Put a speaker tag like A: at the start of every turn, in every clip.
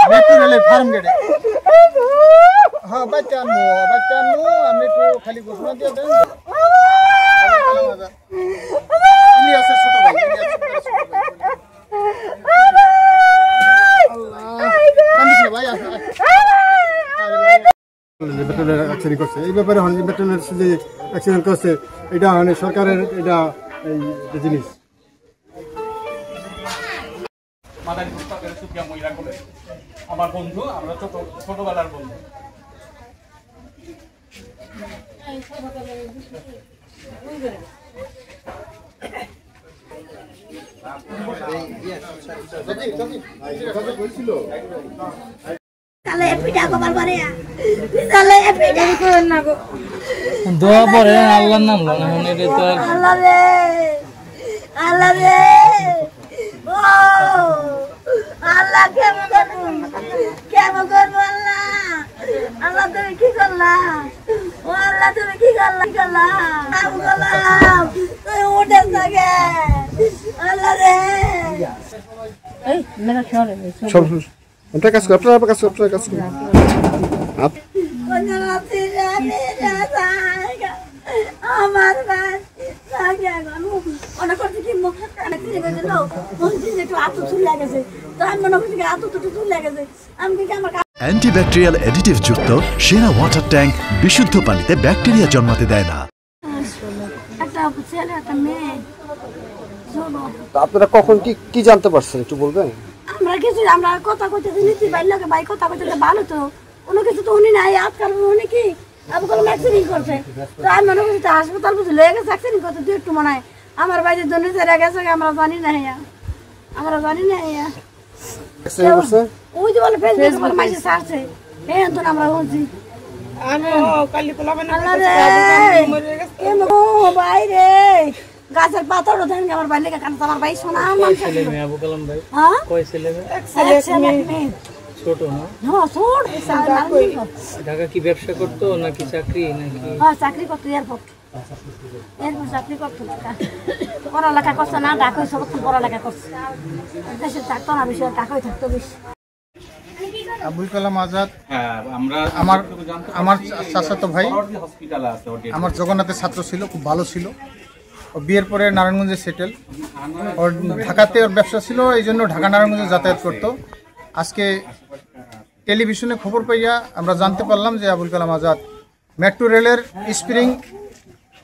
A: Metro rail farm gate हाँ बच्चा हमने तो खाली घोषणा दिया था इलियास छोटा भाई भाई मेट्रो रेल एक्सीडेंट करছে এই ব্যাপারে মেট্রো রেল যে অ্যাক্সিডেন্ট করছে এটা মানে সরকারের এটা এই জিনিস
B: মাদারী পুস্তকের সুপ্রিয়া মহিলা কলেজ আমার বন্ধু আমরা ছোটবেলার বন্ধু
C: দোয়া পরে আল্লাহর নাম লো এখন এটা তো
D: আল্লাহ রে আল্লাহ রে ও আল্লাহ কেমন করবো আল্লাহ আল্লাহ তুমি কি করলা ও আল্লাহ তুমি কি করলা তুই উঠে থাকে আল্লাহ রে এই মেরা ছোড়ে
A: সব ওটা কাজ কর আপনারা কাজ করুন
D: আমার ভাই অনেক করছে কি একটু আতু চুলে গেছে তো আমি মনে করছি আতু দুটো চুলে গেছে আমি কি আমার
E: অ্যান্টিব্যাকটেরিয়াল অ্যাডিটিভ যুক্ত সেরা ওয়াটার ট্যাঙ্ক বিশুদ্ধ পানিতে ব্যাকটেরিয়া জন্মাতে দেয় না।
D: একটা ছেলে একটা মেয়ে
A: আপনারা কখন কি জানতে পারছেন একটু বলবেন?
D: আমরা কথা কইতেছি নীতি ভাই কথা কইতেছে ভালো তো কোনো কিছু তো উনি নাই আজকাল উনি কি আবু কলম অ্যাক্সিডেন্ট করছে তো আমি মনে করছি হাসপাতাল বুঝে লয়ে গেছে অ্যাক্সিডেন্ট করতে দুই একটু মনে হয় আমার বাইরে জন্য ছেড়ে গেছে আমরা জানি না ওই যে বলে ফেসবুক বলে মাইসে ছাড়ছে হ্যাঁ তো আমরা বলছি আমি কালি পোলাবেন বাইরে গাছের পাথর ধান আমার বাইরে কারণ আমার ভাই সোনা আমার
C: ছেলে মেয়ে আবু কালাম ভাই কয় ছেলে মেয়ে ছোট না
D: হ্যাঁ ছোট
C: ঢাকা কি ব্যবসা করতো নাকি চাকরি নাকি
D: হ্যাঁ চাকরি করতো এয়ারপোর্ট চাকরি করতো পড়ালেখা করছে না ঢাকায় সব পড়ালেখা করছে দেশে থাকতো না বেশি ঢাকায় থাকতো বেশি
A: আবুল কালাম আজাদ
B: আমরা
A: আমার চাচাতো ভাই
B: হসপিটালে আছে
A: আমার জগন্নাথের ছাত্র ছিল খুব ভালো ছিল ও বিয়ের পরে নারায়ণগঞ্জে সেটেল ওর ঢাকাতে ওর ব্যবসা ছিল এই জন্য ঢাকা নারায়ণগঞ্জে যাতায়াত করতো আজকে টেলিভিশনে খবর পাইয়া আমরা জানতে পারলাম যে আবুল কালাম আজাদ মেট্রো রেলের স্প্রিং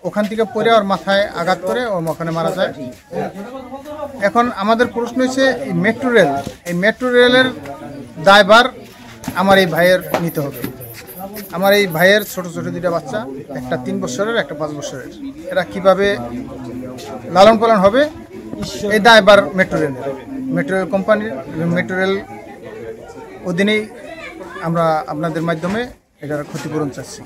A: ওখান থেকে পড়ে ওর মাথায় আঘাত করে ও ওখানে মারা যায়। এখন আমাদের প্রশ্ন হচ্ছে এই মেট্রো রেলের দায়ভার আমার এই ভাইয়ের নিতে হবে। আমার এই ভাইয়ের ছোট ছোট দুইটা বাচ্চা, একটা 3 বছরের একটা 5 বছরের, এরা কিভাবে লালন পালন হবে এই দায়ভার মেট্রো রেল কোম্পানির মেট্রো রেল অধীনেই আমরা আপনাদের মাধ্যমে এটার ক্ষতিপূরণ চাচ্ছি।